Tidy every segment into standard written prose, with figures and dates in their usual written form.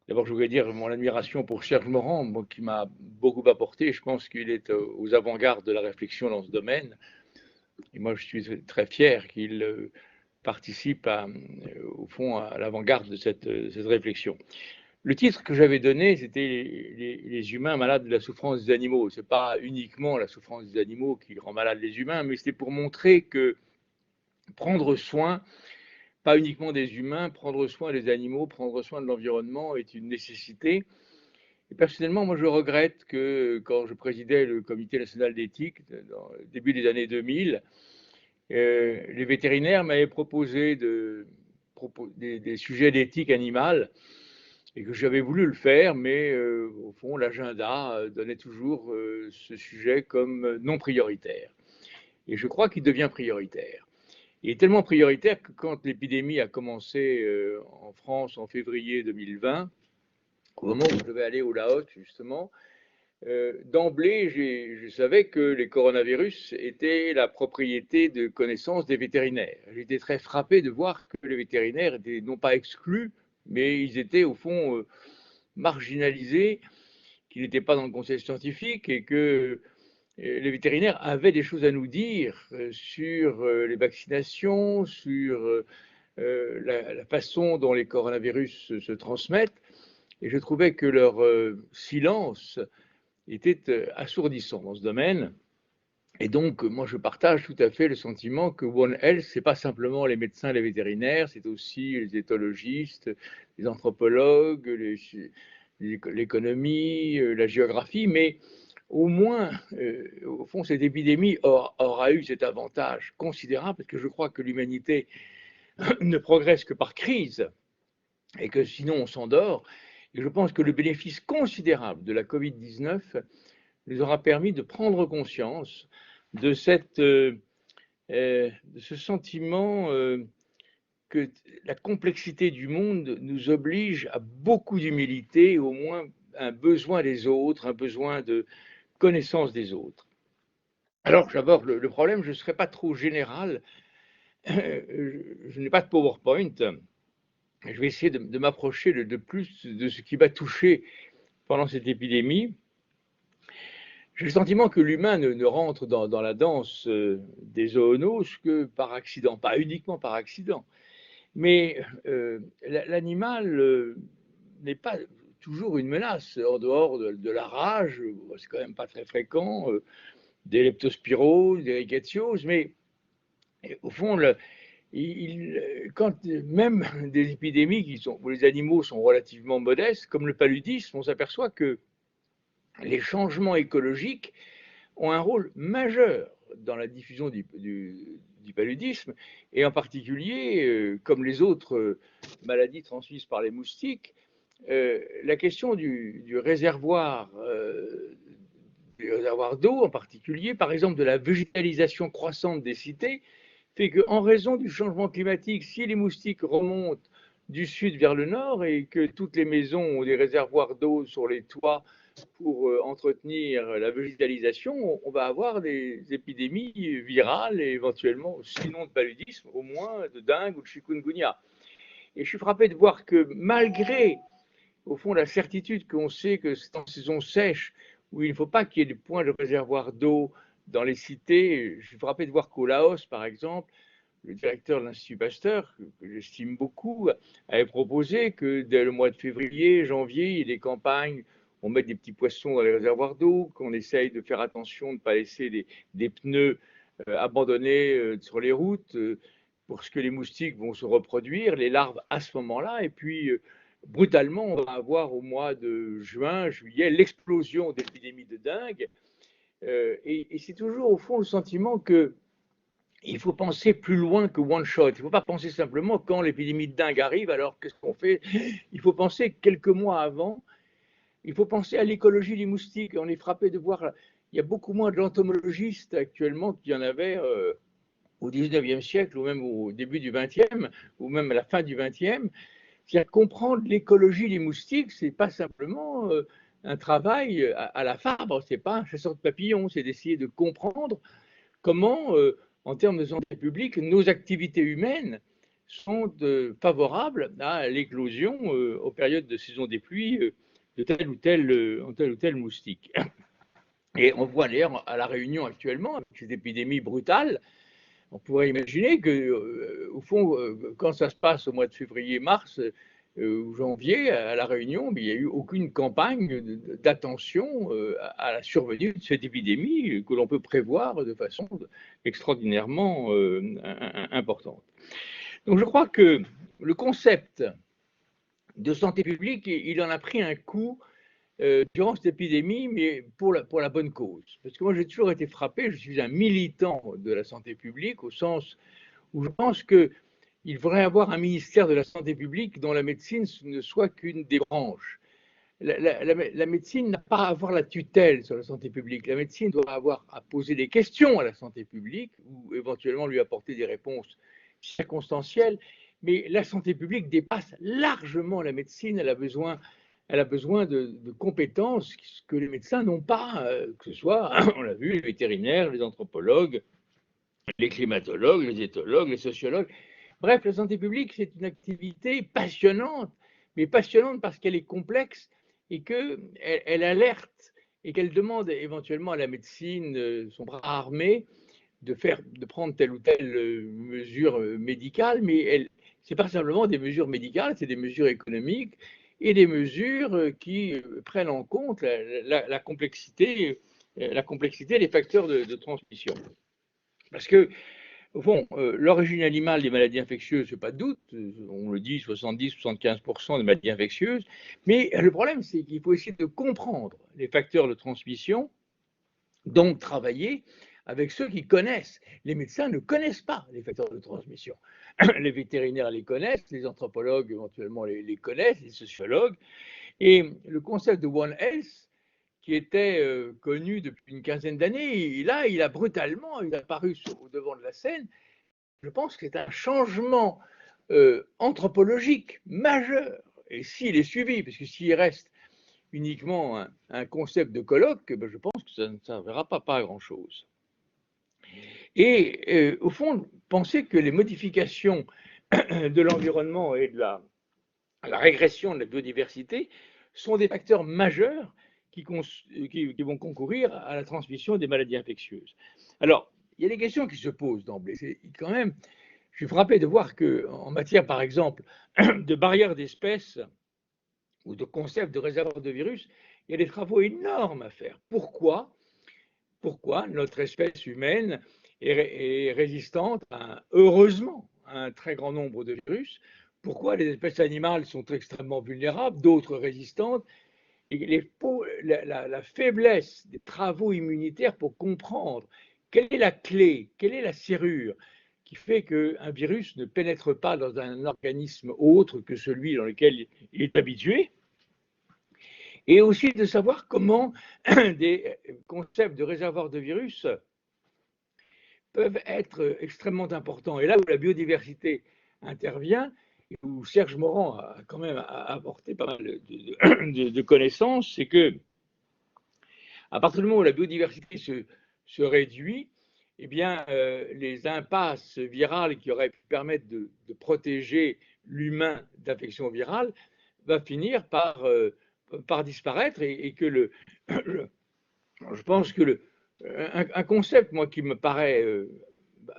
D'abord, je voudrais dire mon admiration pour Serge Morand, moi, qui m'a beaucoup apporté. Je pense qu'il est aux avant-gardes de la réflexion dans ce domaine. Et moi, je suis très fier qu'il participe au fond à l'avant-garde de cette réflexion. Le titre que j'avais donné, c'était les humains malades de la souffrance des animaux. Ce n'est pas uniquement la souffrance des animaux qui rend malades les humains, mais c'était pour montrer que prendre soin, pas uniquement des humains, prendre soin des animaux, prendre soin de l'environnement est une nécessité. Et personnellement, moi, je regrette que quand je présidais le comité national d'éthique, au début des années 2000, les vétérinaires m'avaient proposé des sujets d'éthique animale et que j'avais voulu le faire, mais au fond, l'agenda donnait toujours ce sujet comme non prioritaire. Et je crois qu'il devient prioritaire. Il est tellement prioritaire que quand l'épidémie a commencé en France en février 2020, au moment où je devais aller au Laos, justement, d'emblée, je savais que les coronavirus étaient la propriété de connaissances des vétérinaires. J'étais très frappé de voir que les vétérinaires étaient non pas exclus, mais ils étaient au fond marginalisés, qu'ils n'étaient pas dans le conseil scientifique et que les vétérinaires avaient des choses à nous dire sur les vaccinations, sur la façon dont les coronavirus se transmettent. Et je trouvais que leur silence était assourdissant dans ce domaine. Et donc, moi, je partage tout à fait le sentiment que One Health, ce n'est pas simplement les médecins, les vétérinaires, c'est aussi les éthologistes, les anthropologues, l'économie, la géographie, mais au moins, au fond, cette épidémie aura eu cet avantage considérable, parce que je crois que l'humanité ne progresse que par crise, et que sinon on s'endort. Et je pense que le bénéfice considérable de la Covid-19 nous aura permis de prendre conscience de ce sentiment que la complexité du monde nous oblige à beaucoup d'humilité, au moins un besoin des autres, un besoin de connaissance des autres. Alors, j'aborde le problème, je ne serai pas trop général, je n'ai pas de PowerPoint, je vais essayer de m'approcher de plus de ce qui m'a touché pendant cette épidémie. J'ai le sentiment que l'humain ne rentre dans la danse des zoonoses que par accident, pas uniquement par accident. Mais l'animal n'est pas toujours une menace, en dehors de la rage, c'est quand même pas très fréquent, des leptospiroses, des rickettsioses, mais au fond, quand même des épidémies où les animaux sont relativement modestes, comme le paludisme, on s'aperçoit que les changements écologiques ont un rôle majeur dans la diffusion du paludisme, et en particulier, comme les autres maladies transmises par les moustiques, la question du réservoir d'eau en particulier, par exemple de la végétalisation croissante des cités, fait qu'en raison du changement climatique, si les moustiques remontent du sud vers le nord et que toutes les maisons ont des réservoirs d'eau sur les toits pour entretenir la végétalisation, on va avoir des épidémies virales et éventuellement, sinon de paludisme, au moins de dengue ou de chikungunya. Et je suis frappé de voir que malgré, au fond, la certitude qu'on sait que c'est en saison sèche où il ne faut pas qu'il y ait des points de réservoir d'eau dans les cités, je suis frappé de voir qu'au Laos, par exemple, le directeur de l'Institut Pasteur, que j'estime beaucoup, avait proposé que dès le mois de février, janvier, il y ait des campagnes, on met des petits poissons dans les réservoirs d'eau, qu'on essaye de faire attention de ne pas laisser des pneus abandonnés sur les routes, parce que les moustiques vont se reproduire, les larves à ce moment-là, et puis brutalement, on va avoir au mois de juin, juillet, l'explosion d'épidémies de dengue. Et c'est toujours au fond le sentiment que il faut penser plus loin que one shot. Il ne faut pas penser simplement quand l'épidémie de dengue arrive, alors qu'est-ce qu'on fait? Il faut penser quelques mois avant. Il faut penser à l'écologie des moustiques. On est frappé de voir, il y a beaucoup moins d'entomologistes actuellement qu'il y en avait au 19e siècle, ou même au début du 20e, ou même à la fin du 20e. C'est-à-dire comprendre l'écologie des moustiques, ce n'est pas simplement un travail à la Fabre, ce n'est pas un chasseur de papillons, c'est d'essayer de comprendre comment, en termes de santé publique, nos activités humaines sont favorables à l'éclosion aux périodes de saison des pluies de tel ou tel moustique. Et on voit d'ailleurs à La Réunion actuellement, avec cette épidémie brutale, on pourrait imaginer que, au fond, quand ça se passe au mois de février-mars ou janvier à La Réunion, il n'y a eu aucune campagne d'attention à la survenue de cette épidémie que l'on peut prévoir de façon extraordinairement importante. Donc je crois que le concept de santé publique, il en a pris un coup durant cette épidémie, mais pour la bonne cause. Parce que moi, j'ai toujours été frappé, je suis un militant de la santé publique, au sens où je pense qu'il faudrait avoir un ministère de la santé publique dont la médecine ne soit qu'une des branches. La médecine n'a pas à avoir la tutelle sur la santé publique. La médecine doit avoir à poser des questions à la santé publique ou éventuellement lui apporter des réponses circonstancielles. Mais la santé publique dépasse largement la médecine. Elle a besoin de compétences que les médecins n'ont pas, que ce soit, on l'a vu, les vétérinaires, les anthropologues, les climatologues, les éthologues, les sociologues. Bref, la santé publique, c'est une activité passionnante, mais passionnante parce qu'elle est complexe et qu'elle alerte et qu'elle demande éventuellement à la médecine, son bras armé, de prendre telle ou telle mesure médicale, mais ce n'est pas simplement des mesures médicales, c'est des mesures économiques et des mesures qui prennent en compte la complexité des facteurs de transmission. Parce que, au fond, l'origine animale des maladies infectieuses, c'est pas de doute, on le dit, 70-75% des maladies infectieuses, mais le problème, c'est qu'il faut essayer de comprendre les facteurs de transmission, donc travailler avec ceux qui connaissent. Les médecins ne connaissent pas les facteurs de transmission. Les vétérinaires les connaissent, les anthropologues éventuellement les connaissent, les sociologues. Et le concept de One Health, qui était connu depuis une quinzaine d'années, là, il a brutalement apparu au devant de la scène. Je pense que c'est un changement anthropologique majeur. Et s'il est suivi, parce que s'il reste uniquement un concept de colloque, ben je pense que ça ne servira pas à grand-chose. Et au fond, penser que les modifications de l'environnement et de la régression de la biodiversité sont des facteurs majeurs qui vont concourir à la transmission des maladies infectieuses. Alors, il y a des questions qui se posent d'emblée. Quand même, je suis frappé de voir qu'en matière, par exemple, de barrières d'espèces ou de concept de réservoir de virus, il y a des travaux énormes à faire. Pourquoi notre espèce humaine est résistante, heureusement, à un très grand nombre de virus? Pourquoi les espèces animales sont extrêmement vulnérables, d'autres résistantes? Et la faiblesse des travaux immunitaires pour comprendre quelle est la clé, quelle est la serrure qui fait qu'un virus ne pénètre pas dans un organisme autre que celui dans lequel il est habitué, et aussi de savoir comment des concepts de réservoirs de virus peuvent être extrêmement importants. Et là où la biodiversité intervient, et où Serge Morand a quand même apporté pas mal de connaissances, c'est que à partir du moment où la biodiversité se réduit, eh bien, les impasses virales qui auraient pu permettre de protéger l'humain d'infections virales va finir par disparaître et que je pense que un concept, moi, qui me paraît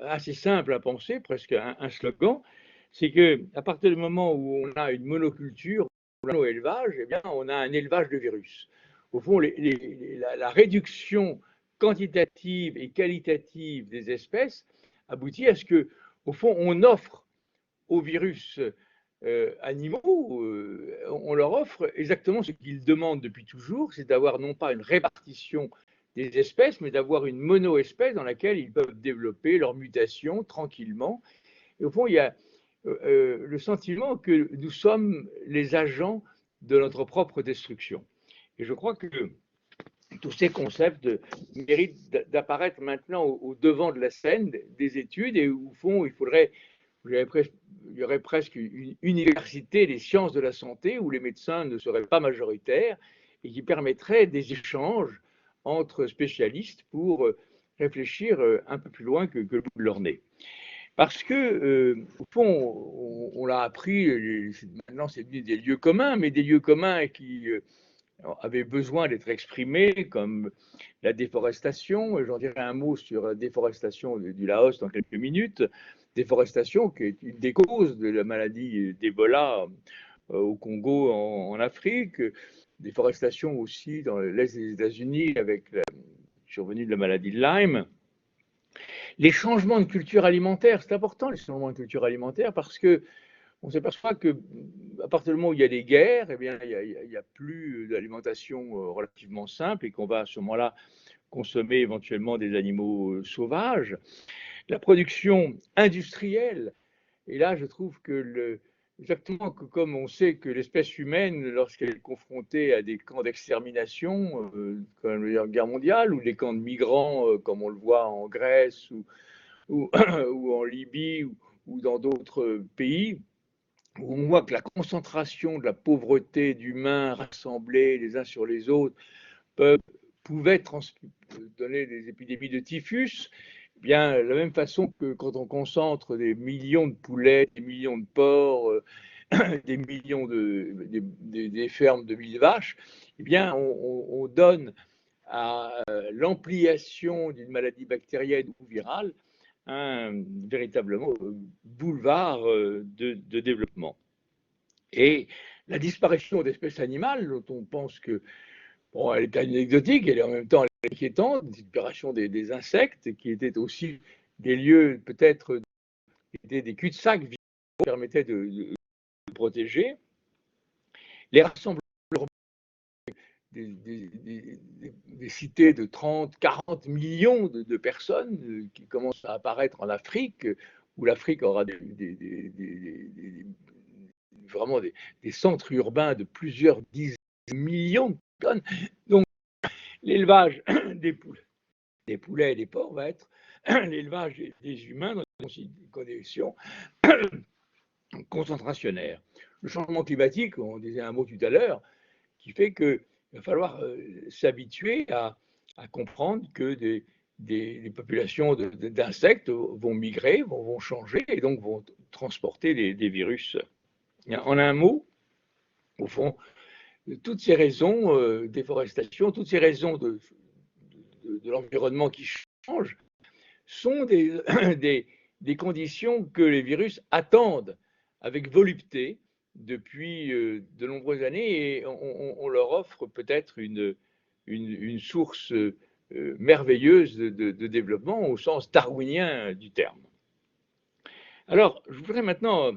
assez simple à penser, presque un slogan, c'est qu'à partir du moment où on a une monoculture, un mono-élevage, eh bien, on a un élevage de virus. Au fond, la réduction quantitative et qualitative des espèces aboutit à ce que, au fond, on offre aux virus animaux, on leur offre exactement ce qu'ils demandent depuis toujours, c'est d'avoir non pas une répartition des espèces, mais d'avoir une mono-espèce dans laquelle ils peuvent développer leur mutation tranquillement. Et au fond, il y a le sentiment que nous sommes les agents de notre propre destruction. Et je crois que tous ces concepts méritent d'apparaître maintenant au devant de la scène des études et au fond, il y aurait presque une université des sciences de la santé où les médecins ne seraient pas majoritaires et qui permettrait des échanges entre spécialistes pour réfléchir un peu plus loin que le bout de leur nez. Parce que, au fond, on l'a appris, maintenant c'est devenu des lieux communs, mais des lieux communs qui avaient besoin d'être exprimés, comme la déforestation. J'en dirai un mot sur la déforestation du Laos dans quelques minutes. Déforestation qui est une des causes de la maladie d'Ebola au Congo, en Afrique. Déforestation aussi dans l'est des États-Unis avec la survenue de la maladie de Lyme. Les changements de culture alimentaire, c'est important les changements de culture alimentaire parce que on s'aperçoit que à partir du moment où il y a des guerres, eh bien, il y a plus d'alimentation relativement simple et qu'on va à ce moment-là consommer éventuellement des animaux sauvages. La production industrielle, et là je trouve que exactement comme on sait que l'espèce humaine, lorsqu'elle est confrontée à des camps d'extermination, comme la guerre mondiale, ou des camps de migrants, comme on le voit en Grèce ou, ou en Libye ou dans d'autres pays, où on voit que la concentration de la pauvreté d'humains rassemblés les uns sur les autres pouvait donner des épidémies de typhus, eh bien, de la même façon que quand on concentre des millions de poulets, des millions de porcs, des millions des fermes de 1000 vaches, eh bien, on donne à l'ampliation d'une maladie bactérienne ou virale un véritablement boulevard de développement. Et la disparition d'espèces animales, dont on pense que, bon, elle est anecdotique, elle est en même temps inquiétante, la disparition des insectes, qui étaient aussi des lieux peut-être des cul-de-sac qui permettaient de protéger. Les rassemblements des cités de 30, 40 millions de personnes qui commencent à apparaître en Afrique, où l'Afrique aura vraiment des centres urbains de plusieurs dizaines de millions de personnes. Donc, l'élevage des poulets et des porcs va être l'élevage des humains dans des conditions concentrationnaires. Le changement climatique, on disait un mot tout à l'heure, qui fait qu'il va falloir s'habituer à comprendre que des populations d'insectes vont migrer, vont changer et donc vont transporter des virus. En un mot, au fond, toutes ces raisons, déforestation, toutes ces raisons de l'environnement qui change, sont des conditions que les virus attendent avec volupté depuis de nombreuses années et on leur offre peut-être une source merveilleuse de développement au sens darwinien du terme. Alors, je voudrais maintenant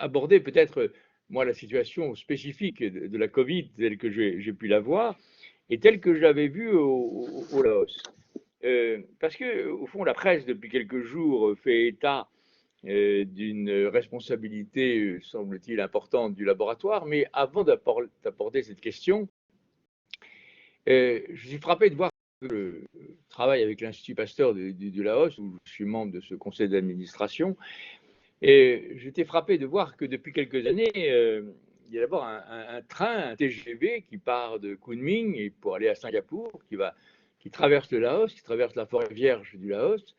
aborder peut-être, moi, la situation spécifique de la Covid telle que j'ai pu la voir et telle que je l'avais vue au Laos. Parce que, au fond, la presse, depuis quelques jours, fait état d'une responsabilité, semble-t-il, importante du laboratoire. Mais avant d'aborder cette question, je suis frappé de voir que le travail avec l'Institut Pasteur du Laos, où je suis membre de ce conseil d'administration, et j'étais frappé de voir que depuis quelques années, il y a d'abord un train, un TGV qui part de Kunming et pour aller à Singapour, qui traverse le Laos, qui traverse la forêt vierge du Laos,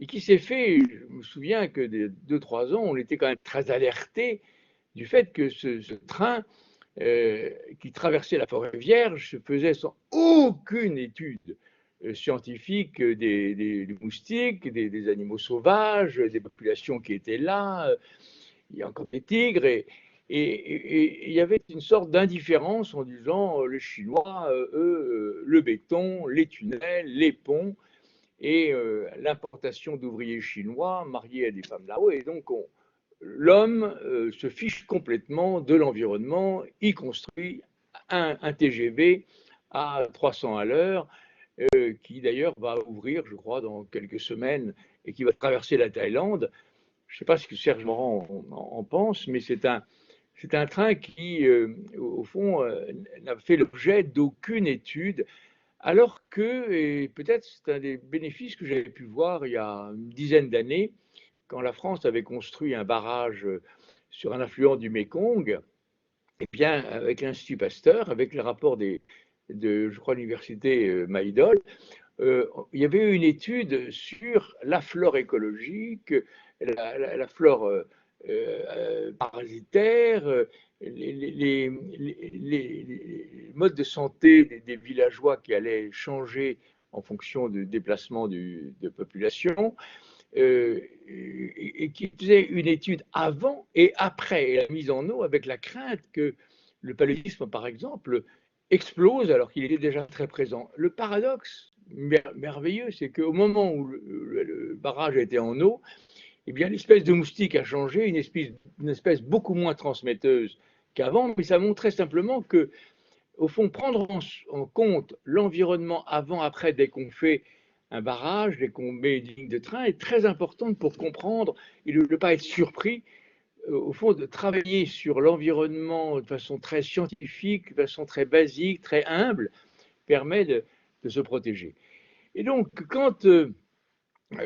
et qui s'est fait, je me souviens que des 2-3 ans, on était quand même très alertés du fait que ce train qui traversait la forêt vierge se faisait sans aucune étude scientifique des moustiques, des animaux sauvages, des populations qui étaient là, il y a encore des tigres, et il y avait une sorte d'indifférence en disant les Chinois, eux, le béton, les tunnels, les ponts, et l'importation d'ouvriers chinois mariés à des femmes là-haut, et donc l'homme se fiche complètement de l'environnement, y construit un TGV à 300 à l'heure, qui d'ailleurs va ouvrir, je crois, dans quelques semaines et qui va traverser la Thaïlande. Je ne sais pas ce que Serge Morand en pense, mais c'est un train qui, au fond, n'a fait l'objet d'aucune étude, alors que, et peut-être c'est un des bénéfices que j'avais pu voir il y a une dizaine d'années, quand la France avait construit un barrage sur un affluent du Mékong, eh bien, avec l'Institut Pasteur, avec le rapport je crois, l'université Maïdol, il y avait eu une étude sur la flore écologique, la flore parasitaire, les modes de santé des villageois qui allaient changer en fonction du déplacement de population, et qui faisait une étude avant et après la mise en eau, avec la crainte que le paludisme, par exemple, explose alors qu'il était déjà très présent. Le paradoxe merveilleux, c'est qu'au moment où le barrage était en eau, eh bien, l'espèce de moustique a changé, une espèce beaucoup moins transmetteuse qu'avant, mais ça montrait simplement que, au fond, prendre en compte l'environnement avant-après dès qu'on fait un barrage, dès qu'on met une ligne de train, est très importante pour comprendre et ne pas être surpris, au fond, de travailler sur l'environnement de façon très scientifique, de façon très basique, très humble, permet de se protéger. Et donc, quand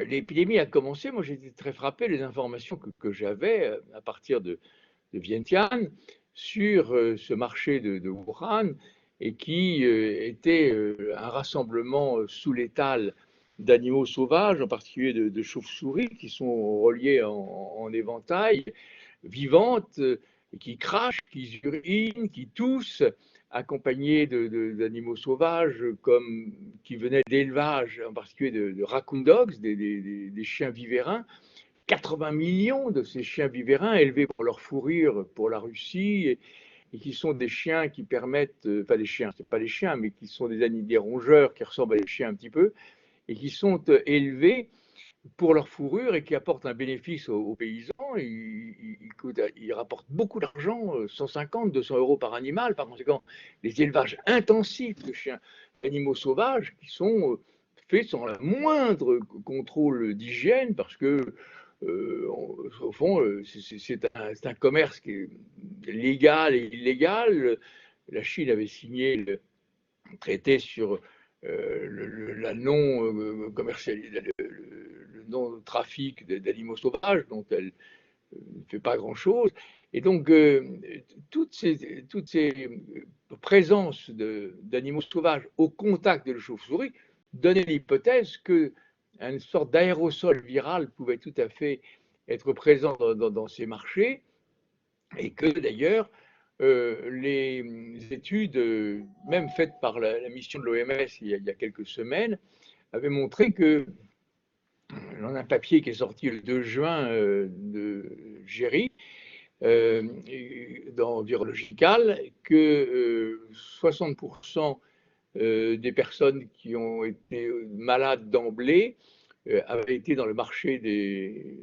l'épidémie a commencé, moi j'étais très frappé des informations que j'avais à partir de Vientiane sur ce marché de Wuhan, et qui était un rassemblement sous l'étal d'animaux sauvages, en particulier de chauves-souris, qui sont reliés en éventail, vivantes, qui crachent, qui urinent, qui toussent, accompagnés d'animaux sauvages comme, qui venaient d'élevage, en particulier de raccoon dogs, des chiens viverins. 80 millions de ces chiens viverins élevés pour leur fourrure pour la Russie, et qui sont des chiens qui permettent, enfin des chiens, c'est pas des chiens, mais qui sont des rongeurs qui ressemblent à des chiens un petit peu, et qui sont élevés pour leur fourrure et qui apportent un bénéfice aux paysans. Ils rapportent beaucoup d'argent, 150, 200 euros par animal. Par conséquent, les élevages intensifs de chiens, d'animaux sauvages, qui sont faits sans le moindre contrôle d'hygiène, parce que au fond, c'est un commerce qui est légal et illégal. La Chine avait signé le traité sur la le non-trafic d'animaux sauvages, dont elle ne fait pas grand-chose. Et donc, toutes ces présences d'animaux sauvages au contact de la chauve-souris donnaient l'hypothèse qu'une sorte d'aérosol viral pouvait tout à fait être présent dans ces marchés, et que d'ailleurs, les études, même faites par la mission de l'OMS il y a quelques semaines, avaient montré que, dans un papier qui est sorti le 2 juin de Géry, dans Virological, que 60% des personnes qui ont été malades d'emblée avaient été dans le marché des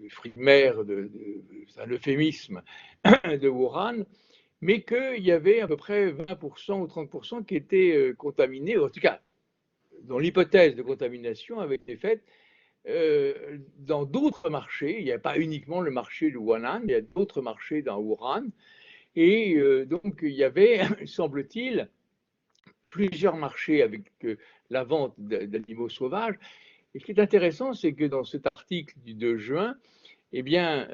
fruits de mer, c'est un euphémisme, de Wuhan, mais qu'il y avait à peu près 20% ou 30% qui étaient contaminés, ou en tout cas, dont l'hypothèse de contamination avait été faite dans d'autres marchés. Il n'y a pas uniquement le marché de Wuhan, il y a d'autres marchés dans Wuhan. Et donc, il y avait, semble-t-il, plusieurs marchés avec la vente d'animaux sauvages. Et ce qui est intéressant, c'est que dans cet article du 2 juin, eh bien,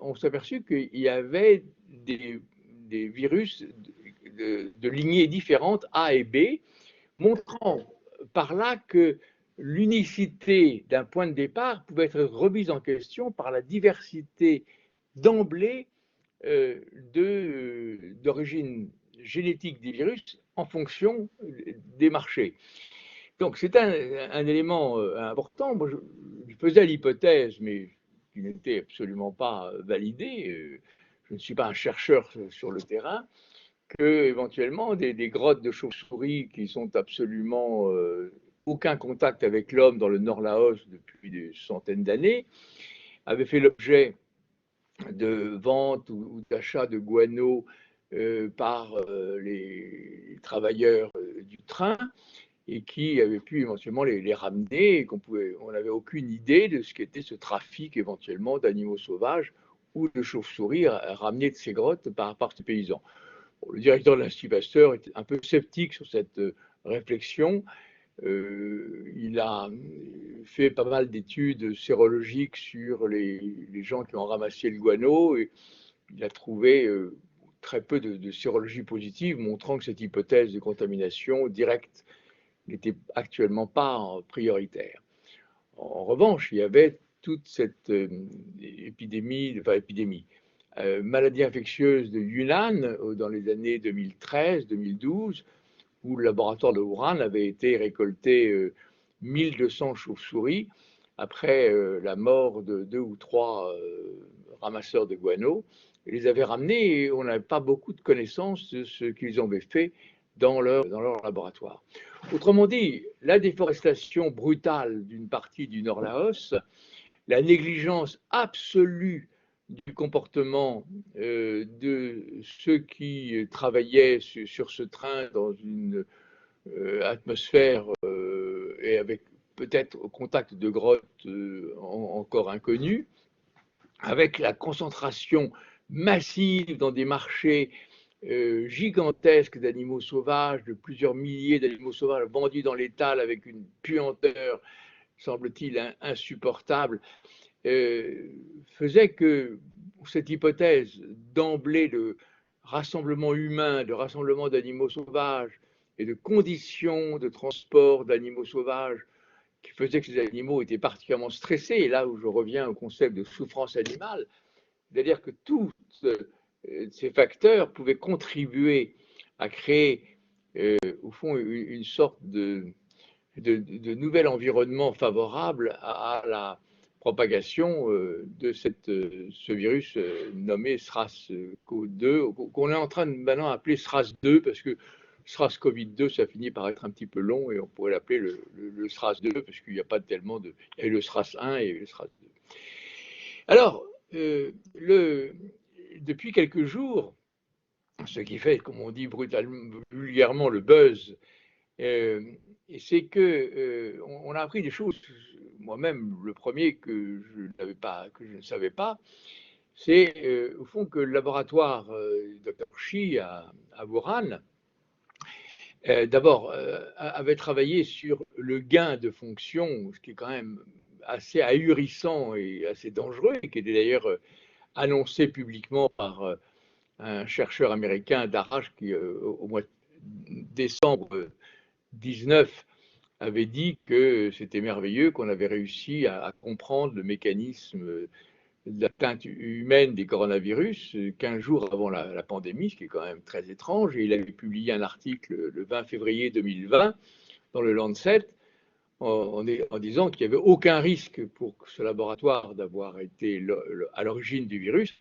on s'est aperçu qu'il y avait des virus de lignées différentes, A et B, montrant par là que l'unicité d'un point de départ pouvait être remise en question par la diversité d'emblée d'origine génétique des virus en fonction des marchés. Donc c'est un élément important. Moi, je faisais l'hypothèse, mais qui n'était absolument pas validée. Je ne suis pas un chercheur sur le terrain, que éventuellement des grottes de chauves-souris qui sont absolument aucun contact avec l'homme dans le Nord Laos depuis des centaines d'années avaient fait l'objet de vente ou d'achat de guano par les travailleurs du train, et qui avaient pu éventuellement les ramener, et on n'avait aucune idée de ce qu'était ce trafic éventuellement d'animaux sauvages ou de chauves-souris ramenés de ces grottes par ces paysans. Bon, le directeur de l'Institut Pasteur était un peu sceptique sur cette réflexion. Il a fait pas mal d'études sérologiques sur les gens qui ont ramassé le guano, et il a trouvé très peu de sérologie positive montrant que cette hypothèse de contamination directe n'était actuellement pas prioritaire. En revanche, il y avait toute cette maladie infectieuse de Yunnan dans les années 2013-2012, où le laboratoire de Wuhan avait été récolté 1200 chauves-souris après la mort de 2 ou 3 ramasseurs de guano. Ils les avaient ramenés et on n'avait pas beaucoup de connaissances de ce qu'ils avaient fait dans leur laboratoire. Autrement dit, la déforestation brutale d'une partie du Nord-Laos, la négligence absolue du comportement de ceux qui travaillaient sur ce train dans une atmosphère et avec peut-être au contact de grottes encore inconnues, avec la concentration massive dans des marchés gigantesques d'animaux sauvages, de plusieurs milliers d'animaux sauvages vendus dans l'étal avec une puanteur, semble-t-il, insupportable, faisait que cette hypothèse d'emblée de rassemblement humain, de rassemblement d'animaux sauvages et de conditions de transport d'animaux sauvages qui faisait que ces animaux étaient particulièrement stressés, et là où je reviens au concept de souffrance animale, c'est-à-dire que tous ces facteurs pouvaient contribuer à créer, au fond, une sorte de nouvel environnement favorable à la propagation de ce virus nommé SRAS-CoV-2, qu'on est en train de maintenant appeler SRAS-2, parce que SRAS-CoV-2, ça finit par être un petit peu long et on pourrait l'appeler le SRAS-2, parce qu'il n'y a pas tellement de... Il y a eu le SRAS-1 et le SRAS-2. Alors, depuis quelques jours, ce qui fait, comme on dit vulgairement, le buzz, c'est que on a appris des choses. Moi-même, le premier que je ne savais pas, c'est au fond que le laboratoire Dr Shi à Wuhan, d'abord, avait travaillé sur le gain de fonction, ce qui est quand même assez ahurissant et assez dangereux, et qui était d'ailleurs annoncé publiquement par un chercheur américain d'Arrache qui, au mois de décembre 19, avait dit que c'était merveilleux, qu'on avait réussi à comprendre le mécanisme d'atteinte humaine des coronavirus 15 jours avant la pandémie, ce qui est quand même très étrange. Et il avait publié un article le 20 février 2020 dans le Lancet en disant qu'il n'y avait aucun risque pour ce laboratoire d'avoir été à l'origine du virus.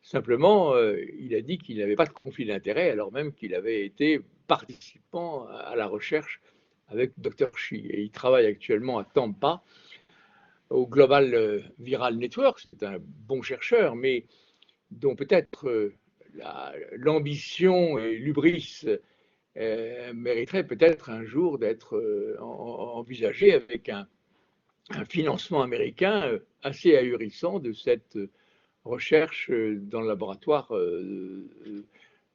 Simplement, il a dit qu'il n'avait pas de conflit d'intérêt, alors même qu'il avait été participant à la recherche avec Dr Shi. Et il travaille actuellement à Tampa, au Global Viral Network. C'est un bon chercheur, mais dont peut-être l'ambition et l'hubris mériterait peut-être un jour d'être envisagé avec un financement américain assez ahurissant de cette recherche dans le laboratoire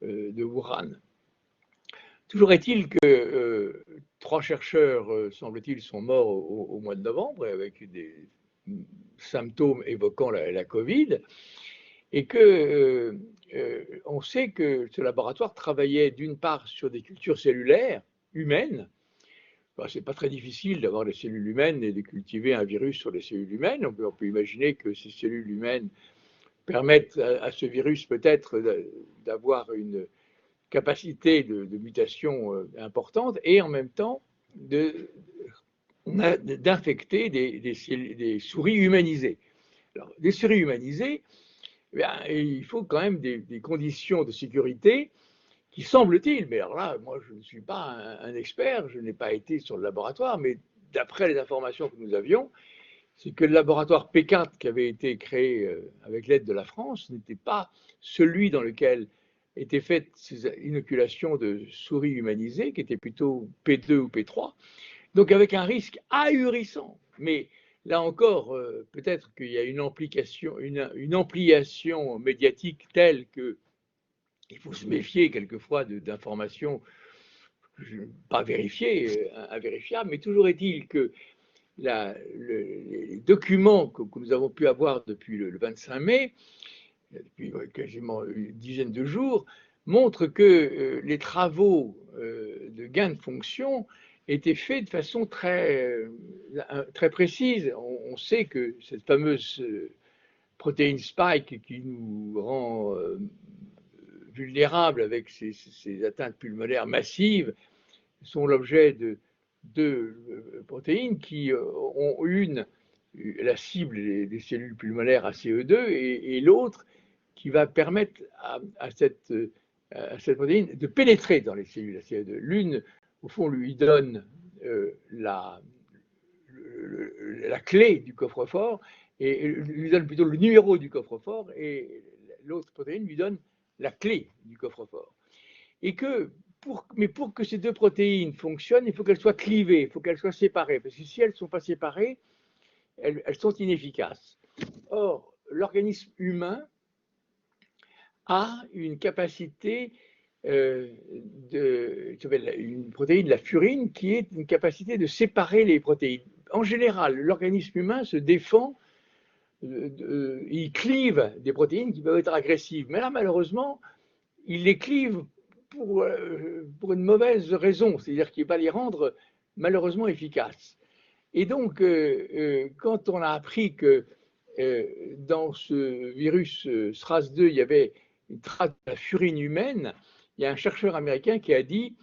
de Wuhan. Toujours est-il que 3 chercheurs, semble-t-il, sont morts au mois de novembre avec des symptômes évoquant la Covid, et que on sait que ce laboratoire travaillait d'une part sur des cultures cellulaires humaines. Ben, c'est pas très difficile d'avoir des cellules humaines et de cultiver un virus sur les cellules humaines. On peut imaginer que ces cellules humaines permettent à ce virus peut-être d'avoir une capacité de mutation importante et en même temps d'infecter des souris humanisées. Alors, des souris humanisées, il faut quand même des conditions de sécurité qui, semble-t-il, mais alors là, moi je ne suis pas un expert, je n'ai pas été sur le laboratoire, mais d'après les informations que nous avions, c'est que le laboratoire P4 qui avait été créé avec l'aide de la France n'était pas celui dans lequel étaient faites ces inoculations de souris humanisées, qui étaient plutôt P2 ou P3, donc avec un risque ahurissant. Mais là encore, peut-être qu'il y a une ampliation médiatique telle qu'il faut se méfier quelquefois d'informations pas vérifiées, invérifiables, mais toujours est-il que les documents que nous avons pu avoir depuis le 25 mai, depuis quasiment une dizaine de jours, montre que les travaux de gain de fonction étaient faits de façon très précise. On sait que cette fameuse protéine spike qui nous rend vulnérables avec ces atteintes pulmonaires massives sont l'objet de deux protéines qui ont la cible des cellules pulmonaires ACE2 et l'autre qui va permettre à cette protéine de pénétrer dans les cellules ACE2. L'une, au fond, lui donne la clé du coffre-fort et lui donne plutôt le numéro du coffre-fort et l'autre protéine lui donne la clé du coffre-fort. Et mais pour que ces deux protéines fonctionnent, il faut qu'elles soient clivées, il faut qu'elles soient séparées, parce que si elles ne sont pas séparées, elles sont inefficaces. Or, l'organisme humain a une capacité une protéine, la furine, qui est une capacité de séparer les protéines. En général, l'organisme humain se défend, il clive des protéines qui peuvent être agressives. Mais là, malheureusement, il les clive pour une mauvaise raison, c'est-à-dire qu'il va les rendre malheureusement efficaces. Et donc, quand on a appris que dans ce virus SRAS-2, il y avait une trace de la furine humaine, il y a un chercheur américain qui a dit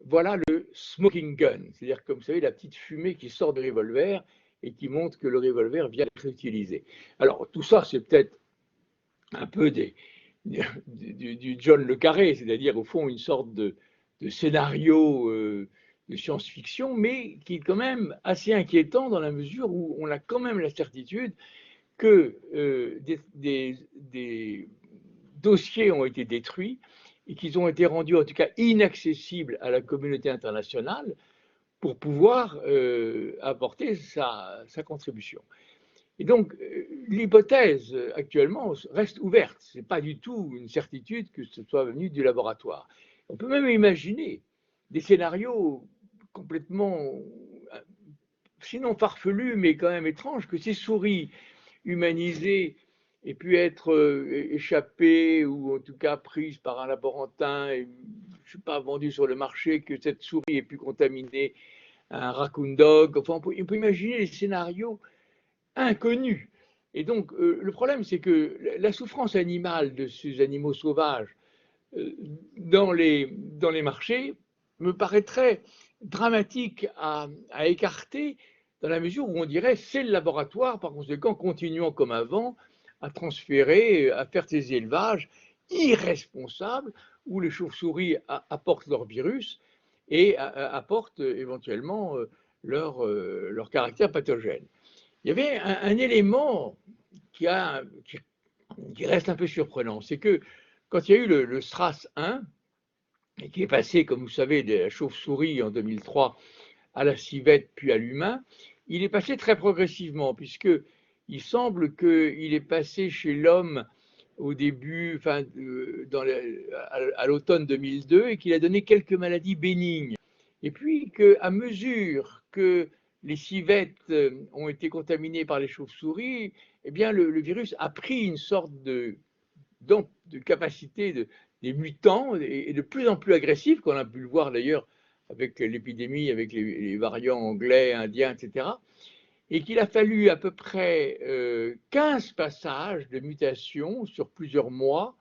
voilà le smoking gun, c'est-à-dire, comme vous savez, la petite fumée qui sort du revolver et qui montre que le revolver vient d'être utilisé. Alors, tout ça, c'est peut-être un peu du John le Carré, c'est-à-dire, au fond, une sorte de scénario de science-fiction, mais qui est quand même assez inquiétant dans la mesure où on a quand même la certitude que des dossiers ont été détruits et qu'ils ont été rendus en tout cas inaccessibles à la communauté internationale pour pouvoir apporter sa contribution. Et donc, l'hypothèse actuellement reste ouverte. Ce n'est pas du tout une certitude que ce soit venu du laboratoire. On peut même imaginer des scénarios complètement, sinon farfelus, mais quand même étranges, que ces souris humanisées aient pu être échappées ou en tout cas prises par un laborantin et, je ne sais pas, vendues sur le marché, que cette souris ait pu contaminer un raccoon dog. Enfin, on peut imaginer des scénarios inconnus. Et donc, le problème, c'est que la souffrance animale de ces animaux sauvages dans les marchés me paraîtrait dramatique à écarter dans la mesure où on dirait c'est le laboratoire, par conséquent, continuons comme avant à transférer, à faire ces élevages irresponsables où les chauves-souris apportent leur virus et apportent éventuellement leur caractère pathogène. Il y avait un élément qui reste un peu surprenant, c'est que quand il y a eu le SRAS 1, et qui est passé, comme vous savez, de la chauve-souris en 2003 à la civette puis à l'humain, il est passé très progressivement, puisqu'il semble qu'il est passé chez l'homme au début, enfin, à l'automne 2002, et qu'il a donné quelques maladies bénignes. Et puis qu'à mesure que les civettes ont été contaminées par les chauves-souris, eh bien, le virus a pris une sorte de capacité des mutants et de plus en plus agressifs, qu'on a pu le voir d'ailleurs avec l'épidémie, avec les variants anglais, indiens, etc. Et qu'il a fallu à peu près 15 passages de mutation sur plusieurs mois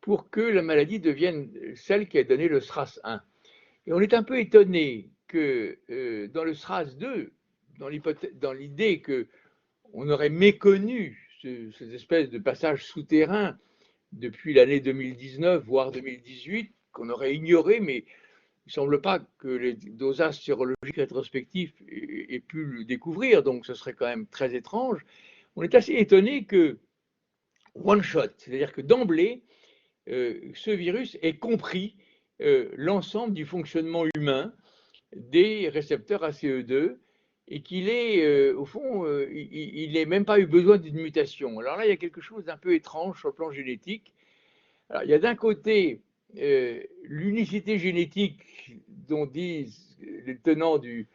pour que la maladie devienne celle qui a donné le SRAS-1. Et on est un peu étonné que dans le SRAS-2, dans l'idée qu'on aurait méconnu cette espèce de passage souterrain depuis l'année 2019, voire 2018, qu'on aurait ignoré, mais il ne semble pas que les dosages sérologiques rétrospectifs aient pu le découvrir, donc ce serait quand même très étrange. On est assez étonné que one shot, c'est-à-dire que d'emblée, ce virus ait compris l'ensemble du fonctionnement humain des récepteurs ACE2 et qu'il ait, au fond, il n'ait même pas eu besoin d'une mutation. Alors là, il y a quelque chose d'un peu étrange sur le plan génétique. Alors, il y a d'un côté l'unicité génétique dont disent les tenants de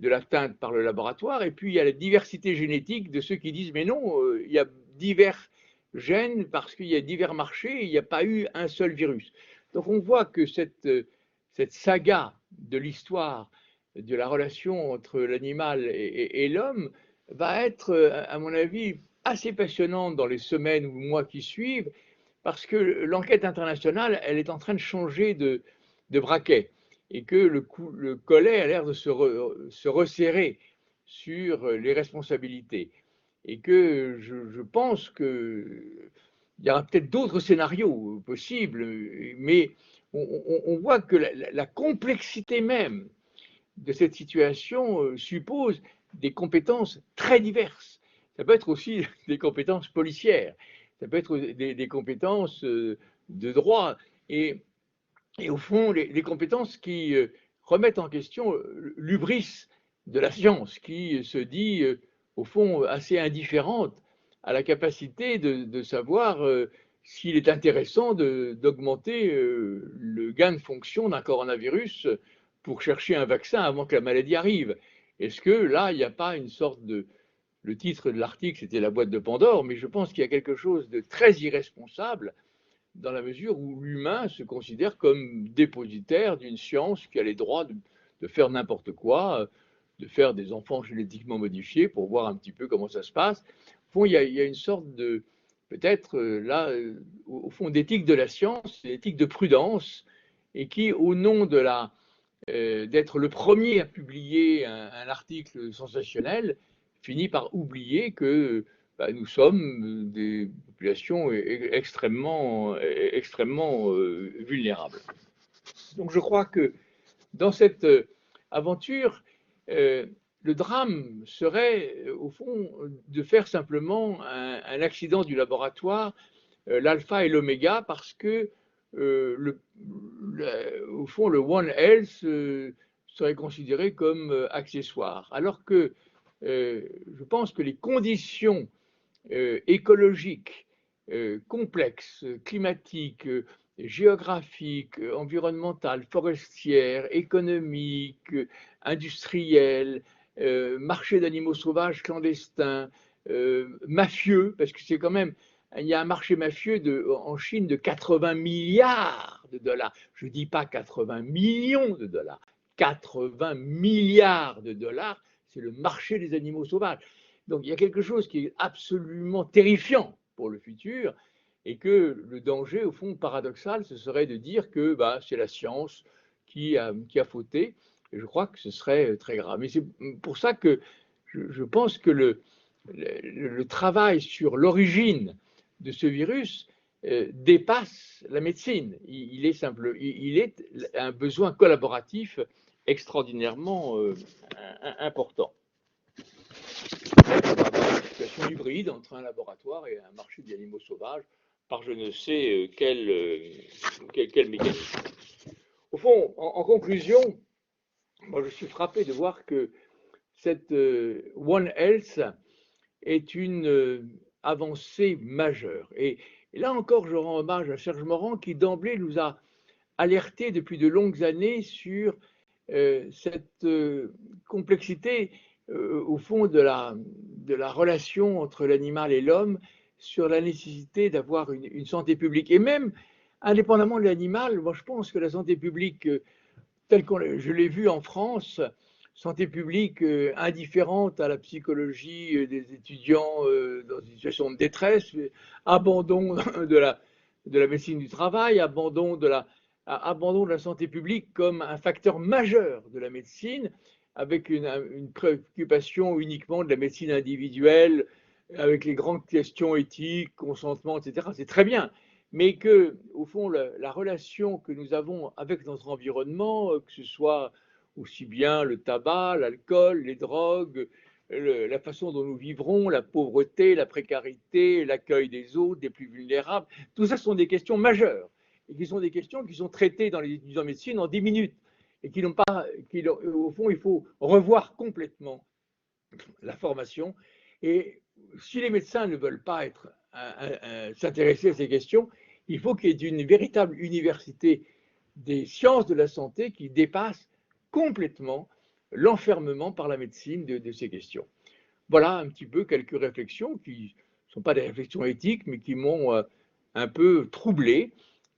l'atteinte par le laboratoire, et puis il y a la diversité génétique de ceux qui disent mais non, il y a divers gènes parce qu'il y a divers marchés et il n'y a pas eu un seul virus. Donc on voit que cette saga de l'histoire de la relation entre l'animal et l'homme va être, à mon avis, assez passionnante dans les semaines ou mois qui suivent, parce que l'enquête internationale, elle est en train de changer de braquet, et que le collet a l'air de se resserrer sur les responsabilités. Et que je pense qu'il y aura peut-être d'autres scénarios possibles, mais on voit que la complexité même de cette situation suppose des compétences très diverses. Ça peut être aussi des compétences policières, ça peut être des compétences de droit, et, et au fond, les compétences qui remettent en question l'hubris de la science, qui se dit, au fond, assez indifférente à la capacité de savoir s'il est intéressant d'augmenter le gain de fonction d'un coronavirus pour chercher un vaccin avant que la maladie arrive. Est-ce que là, il n'y a pas une sorte de... Le titre de l'article, c'était la boîte de Pandore, mais je pense qu'il y a quelque chose de très irresponsable dans la mesure où l'humain se considère comme dépositaire d'une science qui a les droits de faire n'importe quoi, de faire des enfants génétiquement modifiés pour voir un petit peu comment ça se passe. Au fond, il y a une sorte de, peut-être là, au fond, d'éthique de la science, d'éthique de prudence, et qui, au nom de d'être le premier à publier un article sensationnel, finit par oublier que nous sommes des populations extrêmement vulnérables. Donc je crois que dans cette aventure, le drame serait au fond de faire simplement un accident du laboratoire, l'alpha et l'oméga, parce que au fond le One Health serait considéré comme accessoire, alors que je pense que les conditions écologiques complexes, climatiques, géographiques, environnementales, forestières, économiques, industrielles, marché d'animaux sauvages clandestins, mafieux, parce que c'est quand même, il y a un marché mafieux en Chine de 80 milliards de dollars. Je ne dis pas 80 millions de dollars, 80 milliards de dollars, c'est le marché des animaux sauvages. Donc il y a quelque chose qui est absolument terrifiant pour le futur, et que le danger, au fond, paradoxal, ce serait de dire que c'est la science qui a fauté. Et je crois que ce serait très grave. Mais c'est pour ça que je pense que le travail sur l'origine de ce virus dépasse la médecine. Il est un besoin collaboratif extraordinairement important. On va avoir une situation hybride entre un laboratoire et un marché d'animaux sauvages par je ne sais quel mécanisme. Au fond, en conclusion, moi je suis frappé de voir que cette One Health est une avancée majeure. Et là encore, je rends hommage à Serge Morand qui d'emblée nous a alerté depuis de longues années sur cette complexité au fond de la relation entre l'animal et l'homme, sur la nécessité d'avoir une santé publique. Et même, indépendamment de l'animal, moi je pense que la santé publique, telle que je l'ai vue en France, santé publique indifférente à la psychologie des étudiants dans une situation de détresse, abandon de la médecine du travail, abandon de la santé publique comme un facteur majeur de la médecine, avec une préoccupation uniquement de la médecine individuelle, avec les grandes questions éthiques, consentement, etc. C'est très bien, mais que, au fond, la relation que nous avons avec notre environnement, que ce soit aussi bien le tabac, l'alcool, les drogues, la façon dont nous vivrons, la pauvreté, la précarité, l'accueil des autres, des plus vulnérables, tout ça sont des questions majeures et qui sont des questions qui sont traitées dans les études en médecine en 10 minutes et qui n'ont pas, au fond, il faut revoir complètement la formation. Et si les médecins ne veulent pas s'intéresser à ces questions, il faut qu'il y ait une véritable université des sciences de la santé qui dépasse complètement l'enfermement par la médecine de ces questions. Voilà un petit peu quelques réflexions qui sont pas des réflexions éthiques, mais qui m'ont un peu troublé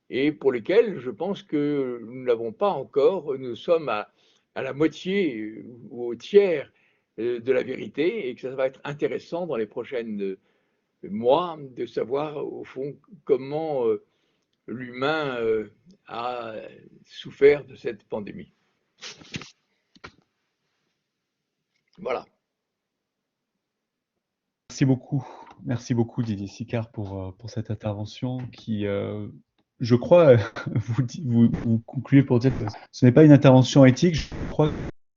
et pour lesquelles je pense que nous n'avons pas encore, nous sommes à la moitié ou au tiers de la vérité et que ça va être intéressant dans les prochaines mois de savoir au fond comment l'humain a souffert de cette pandémie. Voilà. Merci beaucoup Didier Sicard pour cette intervention qui, je crois, vous concluez pour dire que ce n'est pas une intervention éthique, je crois que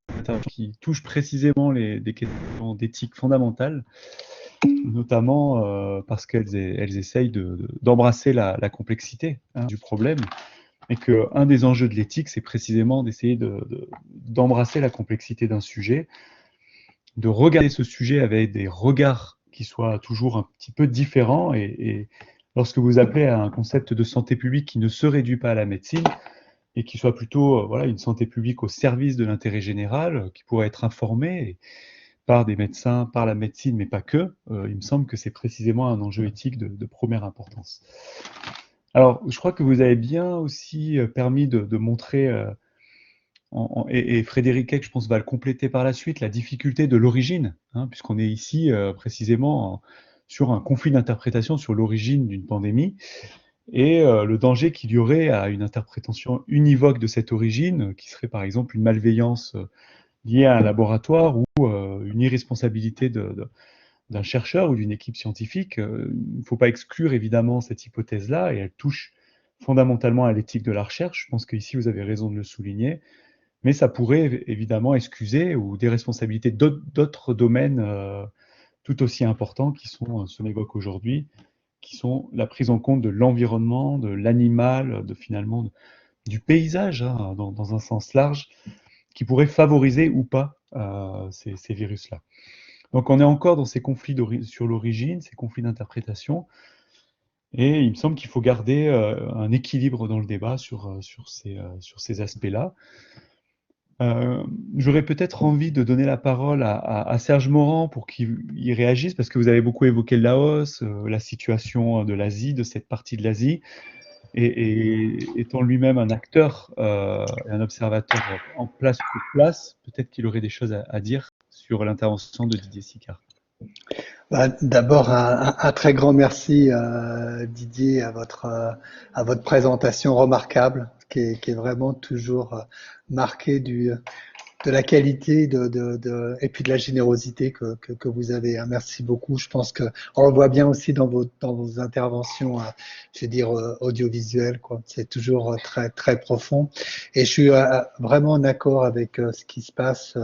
c'est une intervention qui touche précisément des questions d'éthique fondamentales, notamment parce qu'elles essayent d'embrasser la complexité du problème, et qu'un des enjeux de l'éthique, c'est précisément d'essayer d'embrasser la complexité d'un sujet, de regarder ce sujet avec des regards qui soient toujours un petit peu différents. Et lorsque vous appelez à un concept de santé publique qui ne se réduit pas à la médecine, et qui soit plutôt voilà, une santé publique au service de l'intérêt général, qui pourrait être informée par des médecins, par la médecine, mais pas que, il me semble que c'est précisément un enjeu éthique de première importance. Alors, je crois que vous avez bien aussi permis de montrer, et Frédéric Keck, je pense, va le compléter par la suite, la difficulté de l'origine, puisqu'on est ici précisément sur un conflit d'interprétation sur l'origine d'une pandémie, et le danger qu'il y aurait à une interprétation univoque de cette origine, qui serait par exemple une malveillance liée à un laboratoire ou une irresponsabilité d'un chercheur ou d'une équipe scientifique. Il ne faut pas exclure évidemment cette hypothèse-là, et elle touche fondamentalement à l'éthique de la recherche. Je pense qu'ici vous avez raison de le souligner, mais ça pourrait évidemment excuser ou des responsabilités d'autres domaines tout aussi importants qui sont, ce qu'on évoque aujourd'hui, qui sont la prise en compte de l'environnement, de l'animal, finalement du paysage, dans un sens large, qui pourrait favoriser ou pas ces virus-là. Donc on est encore dans ces conflits sur l'origine, ces conflits d'interprétation, et il me semble qu'il faut garder un équilibre dans le débat sur ces aspects-là. J'aurais peut-être envie de donner la parole à Serge Morand pour qu'il y réagisse, parce que vous avez beaucoup évoqué le Laos, la situation de l'Asie, de cette partie de l'Asie, et étant lui-même un acteur et un observateur en place sur place, peut-être qu'il aurait des choses à dire sur l'intervention de Didier Sicard. D'abord, un très grand merci, Didier, à votre présentation remarquable, qui est vraiment toujours marquée de la qualité et puis de la générosité que vous avez. Merci beaucoup. Je pense que on le voit bien aussi dans vos interventions, je veux dire, audiovisuelles, quoi. C'est toujours très, très profond. Et je suis vraiment en accord avec ce qui se passe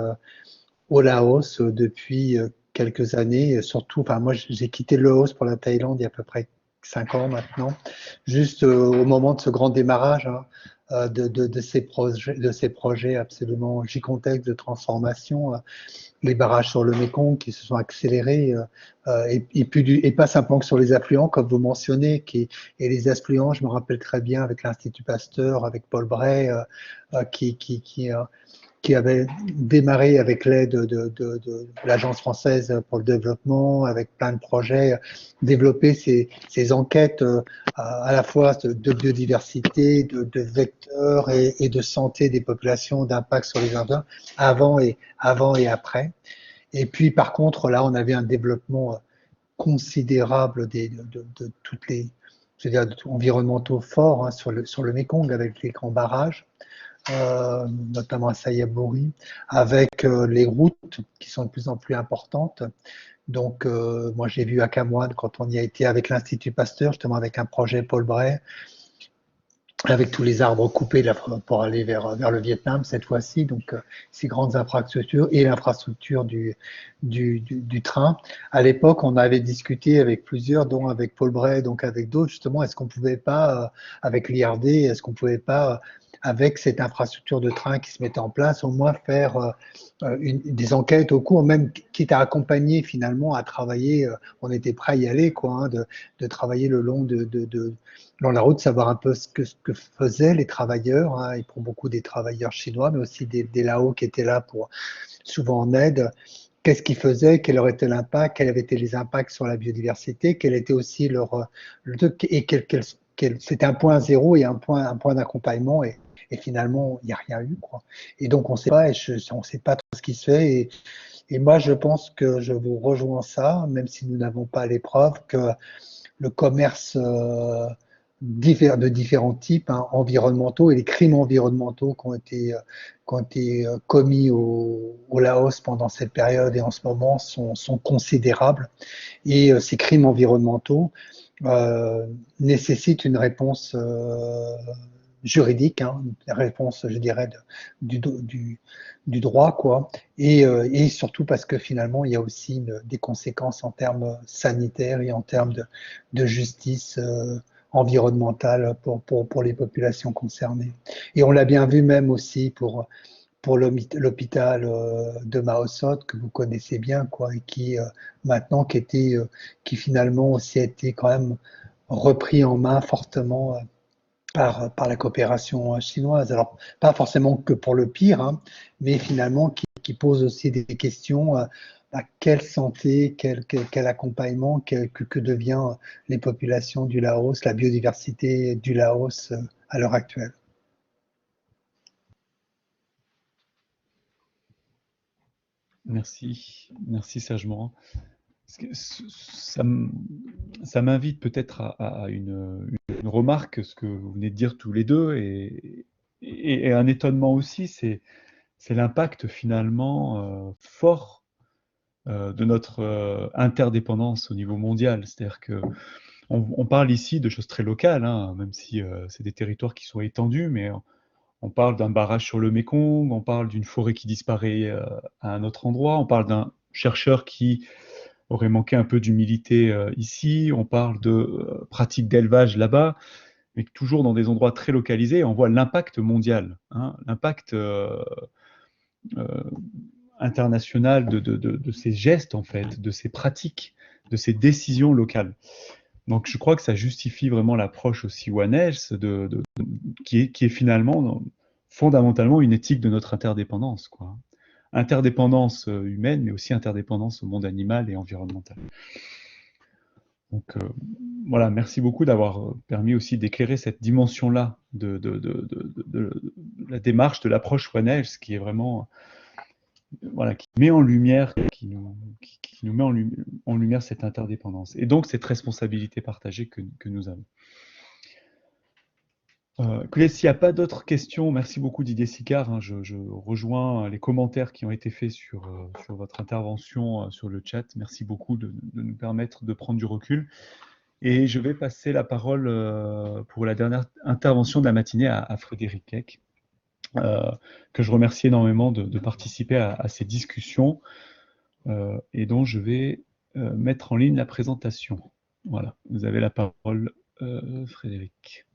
au Laos depuis quelques années, surtout, enfin moi j'ai quitté le Laos pour la Thaïlande il y a à peu près 5 ans maintenant, juste au moment de ce grand démarrage de ces projets absolument gigantesques de transformation, les barrages sur le Mékong qui se sont accélérés, et pas simplement que sur les affluents comme vous mentionnez, et les affluents, je me rappelle très bien avec l'Institut Pasteur, avec Paul Bray, qui avait démarré avec l'aide de l'Agence française pour le développement, avec plein de projets, développer ces enquêtes à la fois de biodiversité, de vecteurs et de santé des populations, d'impact sur les environnements, avant et après. Et puis par contre, là, on avait un développement considérable de toutes les, je veux dire, environnementaux forts sur le Mékong avec les grands barrages. Notamment à Sayaburi, avec les routes qui sont de plus en plus importantes. Donc, moi, j'ai vu à Camouane, quand on y a été avec l'Institut Pasteur, justement avec un projet Paul Bray, avec tous les arbres coupés là, pour aller vers le Vietnam cette fois-ci, donc ces grandes infrastructures et l'infrastructure du train. À l'époque, on avait discuté avec plusieurs, dont avec Paul Bray, donc avec d'autres, justement, est-ce qu'on pouvait pas, avec l'IRD, est-ce qu'on pouvait pas, avec cette infrastructure de train qui se mettait en place, au moins faire des enquêtes au cours, même quitte à accompagner finalement, à travailler, on était prêt à y aller, quoi, de travailler le long dans la route, savoir un peu ce que faisaient les travailleurs, et pour beaucoup des travailleurs chinois, mais aussi des Laos qui étaient là pour souvent en aide, qu'est-ce qu'ils faisaient, quel aurait été l'impact, quels avaient été les impacts sur la biodiversité, quel était aussi et c'était un point zéro et un point d'accompagnement et finalement il n'y a rien eu quoi. Et donc on ne sait pas, on sait pas trop ce qui se fait et moi je pense que je vous rejoins ça, même si nous n'avons pas les preuves que le commerce de différents types environnementaux et les crimes environnementaux qui ont été commis au Laos pendant cette période et en ce moment sont considérables. Et ces crimes environnementaux nécessitent une réponse juridique, une réponse, je dirais, du droit, quoi. Et surtout parce que finalement, il y a aussi des conséquences en termes sanitaires et en termes de justice environnementale pour les populations concernées. Et on l'a bien vu même aussi pour l'hôpital de Maosot que vous connaissez bien, quoi, et qui maintenant qui finalement aussi a été quand même repris en main fortement par la coopération chinoise. Alors pas forcément que pour le pire, mais finalement qui pose aussi des questions. Quelle santé, quel accompagnement, que devient les populations du Laos, la biodiversité du Laos à l'heure actuelle. Merci, merci Serge Morand. Ça m'invite peut-être à une remarque, ce que vous venez de dire tous les deux, et un étonnement aussi, c'est l'impact finalement fort de notre interdépendance au niveau mondial. C'est-à-dire que on parle ici de choses très locales, même si c'est des territoires qui sont étendus, mais on parle d'un barrage sur le Mékong, on parle d'une forêt qui disparaît à un autre endroit, on parle d'un chercheur qui aurait manqué un peu d'humilité ici, on parle de pratiques d'élevage là-bas, mais toujours dans des endroits très localisés, on voit l'impact mondial, l'impact international de ces gestes, en fait, de ces pratiques, de ces décisions locales. Donc je crois que ça justifie vraiment l'approche aussi One Health qui est finalement fondamentalement une éthique de notre interdépendance, quoi. Interdépendance humaine, mais aussi interdépendance au monde animal et environnemental. Donc voilà, merci beaucoup d'avoir permis aussi d'éclairer cette dimension-là de la démarche, de l'approche One Health, qui est vraiment, voilà, qui met en lumière, qui nous met en lumière cette interdépendance. Et donc cette responsabilité partagée que nous avons. S'il n'y a pas d'autres questions, merci beaucoup Didier Sicard. Je rejoins les commentaires qui ont été faits sur votre intervention sur le chat. Merci beaucoup de nous permettre de prendre du recul. Et je vais passer la parole pour la dernière intervention de la matinée à Frédéric Keck, que je remercie énormément de participer à ces discussions et dont je vais mettre en ligne la présentation. Voilà, vous avez la parole, Frédéric.